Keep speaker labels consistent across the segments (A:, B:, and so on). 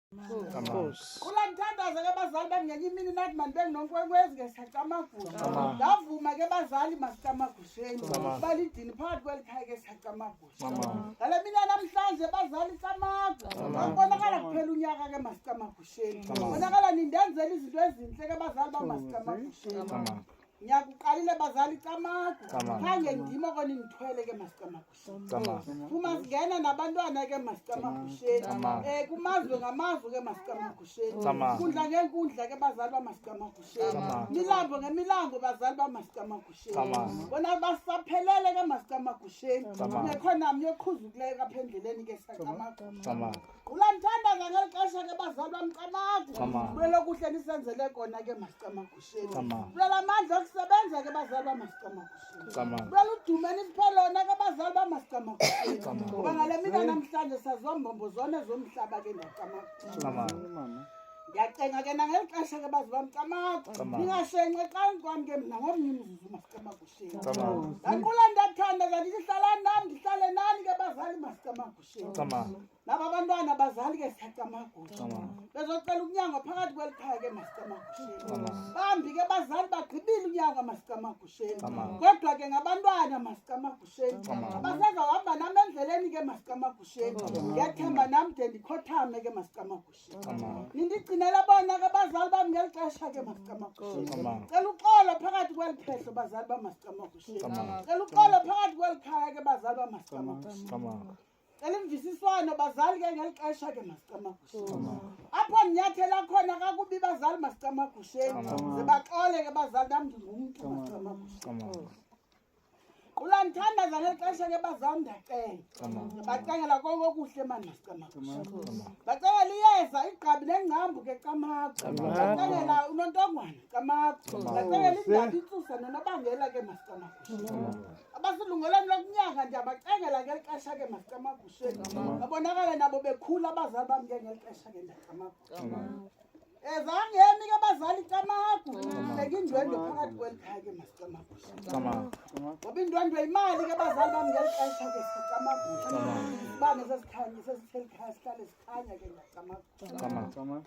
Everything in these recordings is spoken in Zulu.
A: Kulanthandaza ke bazali bengenye imini nathi mani benginomkwenkwezi ke siyacamagusha. Ngavuma ke bazali masicamagusheni. Balidini phakathi kwelikhaya ke siyacamagusha. Ngale mina namhlanje bazali camagu. Ngibonakala kuphela unyaka ke masicamagusheni. Ngibonakala nindenzela izinto ezinhle ke bazali bamasicagusheni. Ngiyakuqalile bazali camagu. Khange ndimo kona ngithwele ke masicamagusheni. Uma singena nabantwana ke masicamagusheni. Kumazwe ngamazwe ke masicamagusheni. Inkundla ngenkundla ke bazali bamasicagusheni. Milambo ngemilambo bazali bamasicagusheni. Bona basaphelele ke masicamagusheni. Ngekhona nami yoqhuzukileyo kapha endleleni ke siyacamagu. Kulanthandaza ngelixesha ke bazali bamcamagu. Kulelo kuhle nisenzele kona ke masicamagusheni. Kulela amandla okusebenza ke bazali bamasicagusheni. Kulela udume nisiphelona ke bazali bamasicagusheni. Ngoba ngale mina namhlanje sazombombo zone zomhlaba ke ndacamagu. Ngiyacenga ke nangelixesha ke bazi bamcamagu. Ningashenxe xani kwami ke mina ngomnye umzuzu masicamagusheni. Ndanqula ndathanda ndihlala nami ndihlale nani ke bazali masicamagusheni. Laba abantwana bazali ke siyacamagusha. Bezocela ukunyango phakathi kwelikhaya ke masicamagusheni. Bambi ke bazali bagqibile unyango masicamagusheni. Kodwa ke ngabantwana masicamagusheni. Abasezahamba nami endleleni ke masicamagusheni. Ngiyathemba nami de ndikhothame ke masicamagusheni. Nindigcinela bona ke bazali bami ngelixesha ke masicamagusheni. Cela uxolo phakathi kweliphehlo bazali bamasicamagusheni. Cela uxolo phakathi kwelikhaya ke bazali bamasicamagusheni. Elimvisiswano bazali ke ngelixesha ke masicamagusheni. Apho ndinyathela khona kakubi bazali masicamagusheni. Zibaxole ke bazali nami ndingumuntu masicamagusheni. Kulanthandaza ngelixesha ke bazali ndacela. Bacengela konke okuhle mani masicamagusheni. Bacengela iyeza igqabi nengcambu ke camagu. Bacengela unontongwana camagu. Bacengela indaba intsusa nonobangela ke masicamagusheni. Abasilungelweni lokunyanga nje abacengela ngelixesha ke masicamagusheni. Babonakala nabo bekhula abazali bami ke ngelixesha ke ndacamagu. Ezangemi ke bazali camagu. Beka indwendwe phakathi kwelikhaya ke masicamagusheni. Ngoba indwendwe imali ke bazali bami ngelixesha ke sicamagusheni. Isibane sesikhanya sesithelikhaya sihlale sikhanya ke ndacamagu.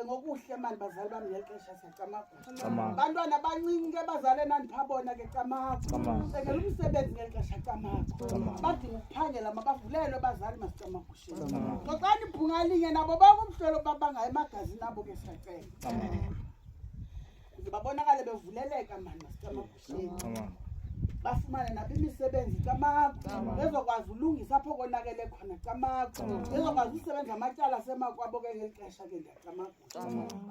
A: Ngokuhle mani bazali bami ngelixesha siyacamagusheni. Abantwana abancinci ke bazali enandiphabona ke camagu. Cengela umsebenzi ngelixesha camagu. Badinga ukuphangela mabavulelwe bazali masicamagusheni. Xoxani ibhunga linye nabo bonke umhlelo babangayo emagazini abo ke siyacela. Babonakale bevuleleka mani masicamagusheni. Bafumane nabo imisebenzi camagu. Bezokwazi ulungisa apho konakele khona camagu. Bezokwazi usebenza amatyala asemakwabo ke ngelixesha ke ndiyacamagu.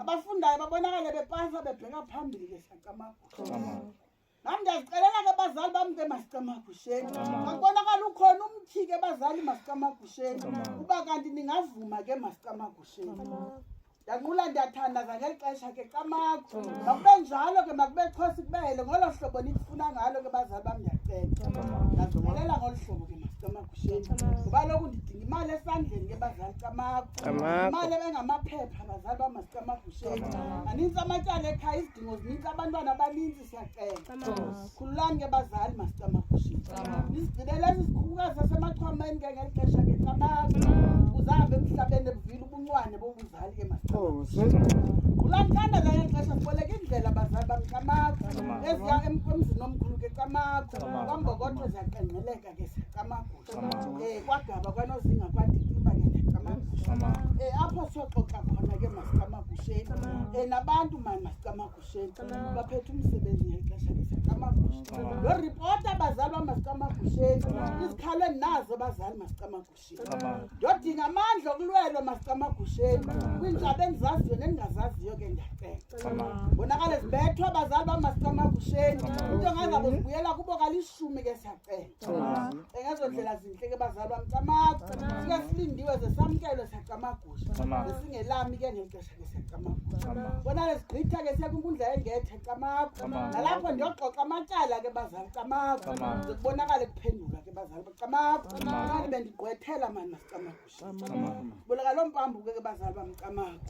A: Abafundayo babonakale bepasa bebheka phambili ke siyacamagu. Nami ndiyazicelela ke bazali bami ke masicamagusheni. Akubonakala ukhona umthi ke bazali masicamagusheni. Uba kanti ningavuma ke masicamagusheni. Ndanqula ndiyathandaza ngelixesha ke camagu. Makube njalo ke makube chosi kubele ngolo hlobo nifuna ngalo ke bazali bami ndiyacela. Ndiyazicelela ngolu hlobo ke masicamagusheni. Ngoba lokhu ndidinga imali esandleni ke bazali camagu. Imali ebengamaphepha bazali bami masicamagusheni. Manintsi amatyala ekhaya izidingo zininzi abantwana abaninzi siyacela. Khululani ke bazali masicamagusheni. Nizigcinele isikhukukazi sasemachwameni ke ngelixesha ke camagu. Uzahambe emhlabeni ebuvile ubuncwane bobuzali ke masicamagusheni. Kulanthandaza ngexesha siboleka indlela bazali bami camagu. Eziya emzini omkhulu ke camagu. Kwambokotho ziyaqenqeleka ke siyacamagu. Kwagaba kwanozinga kwaditiba ke camagu. Apho siyoxoxa khona ke masicamagusheni. Nabantu mani masicamagusheni. Baphethe umsebenzi ngexesha ke siyacamagusheni. Lo ripota bazali bamasicamagusheni. Izikhalo endinazo bazali masicamagusheni. Ndiyodinga amandla okulwelwa masicamagusheni. Kwiintlaba endizaziyo nendingazaziyo ke ndiyacela. Bonakale zibethwa bazali bamasicamagusheni. Into ngazabo zibuyela kubo kalishumi ke siyacela. Ngezo ndlela zinhle ke bazali bami camagu. Sike silindiwe ze samkelwe siyacamagusha. Singelami ke ngexesha ke siyacamagusha. Bonale sigqitha ke siya kwinkundla yengethe camagu. Nalapho ndiyoxoxa amatyala ke bazali camagu. Kubonakale kuphendula ke bazali camagu. Nani bendigqwethela mani masicamagusha. Boleka lo mpambuke ke bazali bami camagu.